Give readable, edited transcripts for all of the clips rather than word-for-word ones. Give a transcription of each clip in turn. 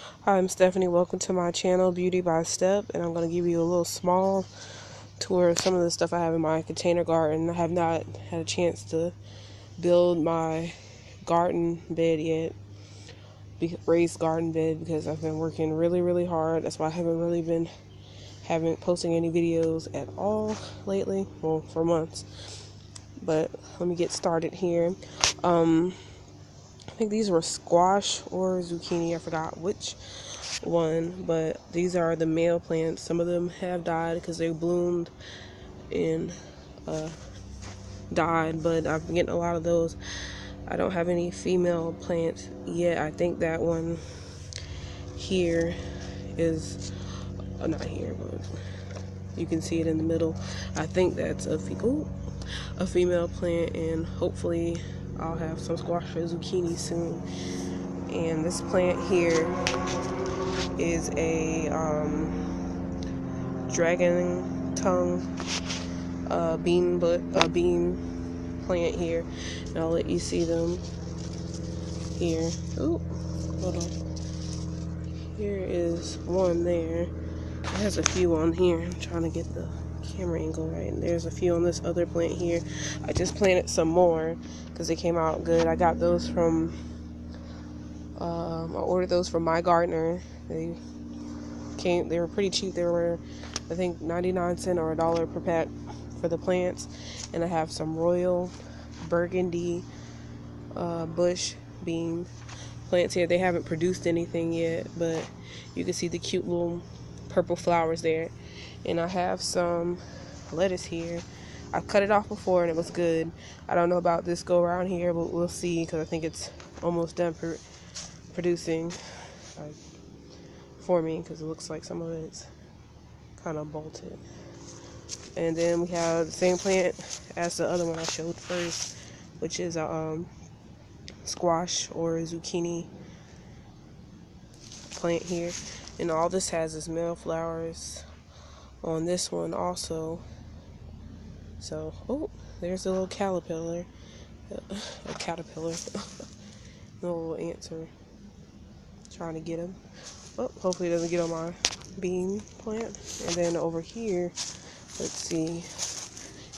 Hi, I'm Stephanie. Welcome to my channel, Beauty by Step, and I'm going to give you a little small tour of some of the stuff I have in my container garden. I have not had a chance to build my garden bed yet, raised garden bed, because I've been working really hard. That's why I haven't posting any videos at all lately, well, for months. But let me get started here. I think these were squash or zucchini, I forgot which one, but these are the male plants. Some of them have died because they bloomed and died, but I've been getting a lot of those. I don't have any female plants yet. I think that one here is not here, but you can see it in the middle. I think that's a female plant, and hopefully I'll have some squash or zucchini soon. And this plant here is a dragon tongue bean plant here, and I'll let you see them here. Ooh, hold on. Here is one there. It has a few on here. I'm trying to get the camera angle right. And there's a few on this other plant here. I just planted some more because they came out good. I got those from I ordered those from My Gardener. They were pretty cheap. They were, I think, 99 cents or $1 per pack for the plants. And I have some Royal Burgundy bush bean plants here. They haven't produced anything yet, but you can see the cute little purple flowers there. And I have some lettuce here. I cut it off before and it was good. I don't know about this go around here, but we'll see, because I think it's almost done producing for me, because it looks like some of it's kind of bolted. And then we have the same plant as the other one I showed first, which is a squash or zucchini plant here. And all this has is male flowers on this one also. So, oh, there's a little caterpillar. A caterpillar. The little ants are trying to get him. Oh, hopefully it doesn't get on my bean plant. And then over here, let's see, I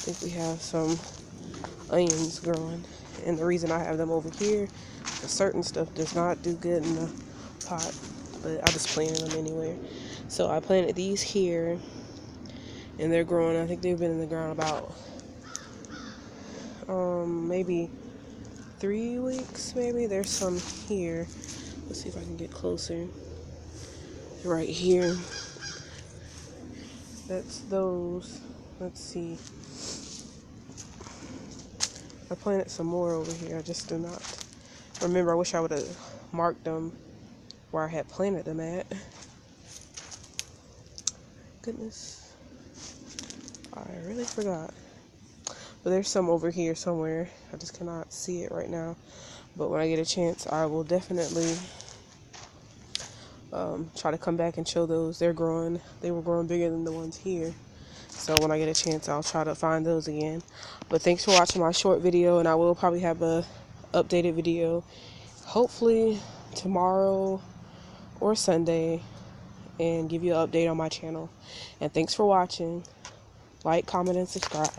think we have some onions growing. And the reason I have them over here, certain stuff does not do good in the pot, but I just planted them anyway. So I planted these here, and they're growing. I think they've been in the ground about maybe 3 weeks, maybe. There's some here. Let's see if I can get closer. Right here. That's those. Let's see. I planted some more over here. I just do not remember. I wish I would have marked them where I had planted them at. Goodness. I really forgot. But there's some over here somewhere. I just cannot see it right now. But when I get a chance, I will definitely try to come back and show those. They're growing. They were growing bigger than the ones here. So when I get a chance, I'll try to find those again. But thanks for watching my short video, and I will probably have a updated video hopefully tomorrow or Sunday, and give you an update on my channel. And thanks for watching. Like, comment, and subscribe.